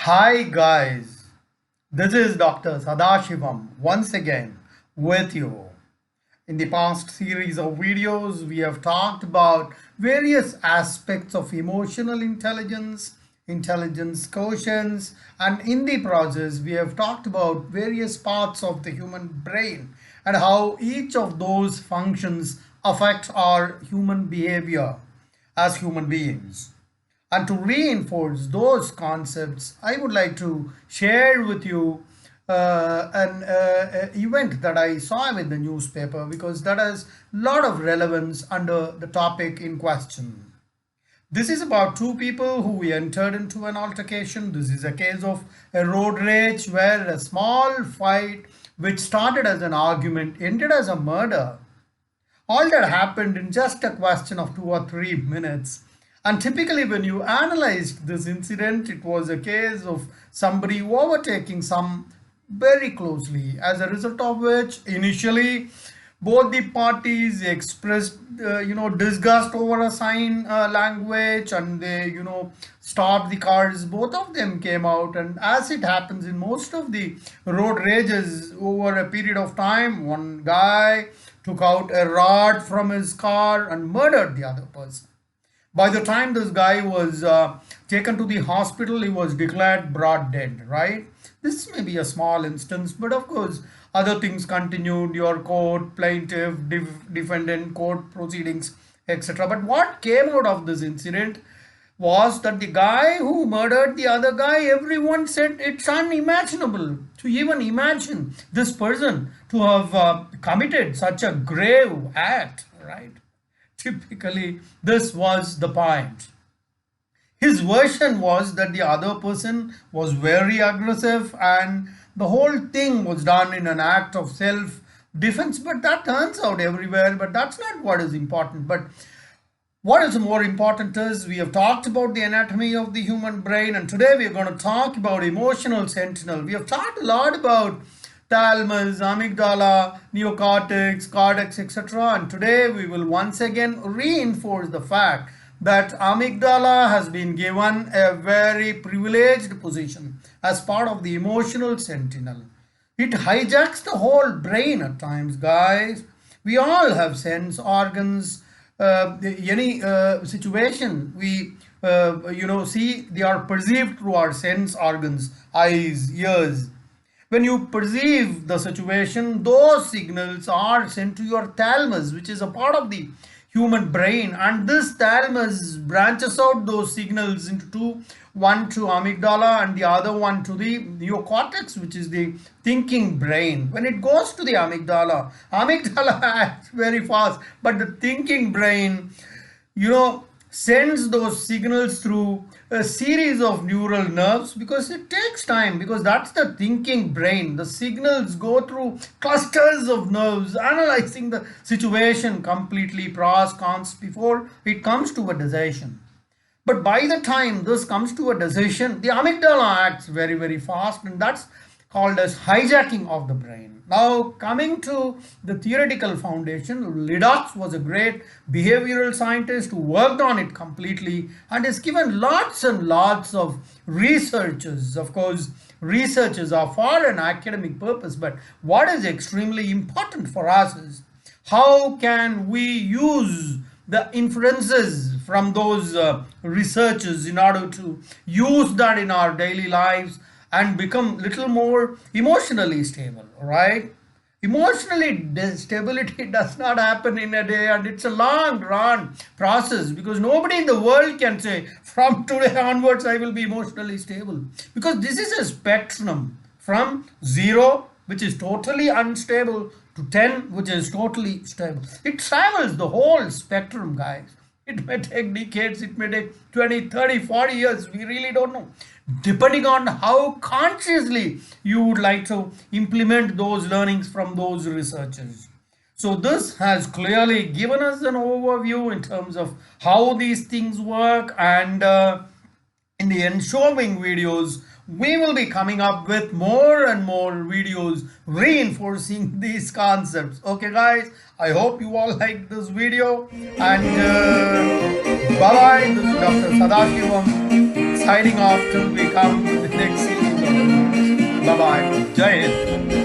Hi guys, this is Dr. Sadasivam once again with you. In the past series of videos, we have talked about various aspects of emotional intelligence, intelligence quotients, and in the process, we have talked about various parts of the human brain and how each of those functions affect our human behavior as human beings. And to reinforce those concepts, I would like to share with you an event that I saw in the newspaper because that has a lot of relevance under the topic in question. This is about two people who entered into an altercation. This is a case of a road rage where a small fight which started as an argument ended as a murder. All that happened in just a question of 2 or 3 minutes. And typically, when you analyzed this incident, it was a case of somebody overtaking some very closely, as a result of which, initially, both the parties expressed, disgust over a sign language, and they, stopped the cars. Both of them came out, and as it happens in most of the road rages, over a period of time, one guy took out a rod from his car and murdered the other person. By the time this guy was taken to the hospital, he was declared broad dead, right? This may be a small instance, but of course, other things continued, your court, plaintiff, defendant, court proceedings, etc. But what came out of this incident was that the guy who murdered the other guy, everyone said it's unimaginable to even imagine this person to have committed such a grave act, right? Typically, this was the point. His version was that the other person was very aggressive and the whole thing was done in an act of self defense, but that turns out everywhere. But that's not what is important. But what is more important is we have talked about the anatomy of the human brain, and today we are going to talk about emotional sentinel. We have talked a lot about thalamus, amygdala, neocortex, cortex, etc. And today we will once again reinforce the fact that amygdala has been given a very privileged position as part of the emotional sentinel. It hijacks the whole brain at times, guys. We all have sense organs. Any situation we see, they are perceived through our sense organs, eyes, ears. When you perceive the situation, those signals are sent to your thalamus, which is a part of the human brain, and this thalamus branches out those signals into two, one to amygdala and the other one to the neocortex, which is the thinking brain. When it goes to the amygdala acts very fast, but the thinking brain, sends those signals through a series of neural nerves because it takes time, because that's the thinking brain. The signals go through clusters of nerves analyzing the situation completely, pros, cons, before it comes to a decision. But by the time this comes to a decision, the amygdala acts very, very fast, and that's called as hijacking of the brain. Now, coming to the theoretical foundation, Liddox was a great behavioral scientist who worked on it completely and has given lots and lots of researches. Of course, researches are for an academic purpose, but what is extremely important for us is how can we use the inferences from those researches in order to use that in our daily lives and become little more emotionally stable, right? Emotionally stability does not happen in a day, and it's a long run process, because nobody in the world can say from today onwards I will be emotionally stable, because this is a spectrum from 0, which is totally unstable, to 10, which is totally stable. It travels the whole spectrum, guys. It may take decades, it may take 20, 30, 40 years. We really don't know. Depending on how consciously you would like to implement those learnings from those researchers. So this has clearly given us an overview in terms of how these things work, and in the ensuing videos, we will be coming up with more and more videos reinforcing these concepts. Okay guys, I hope you all liked this video, and bye bye. This is Dr. Sadasivam signing off till we come to the next series of remorse. Bye bye. Jai Hind.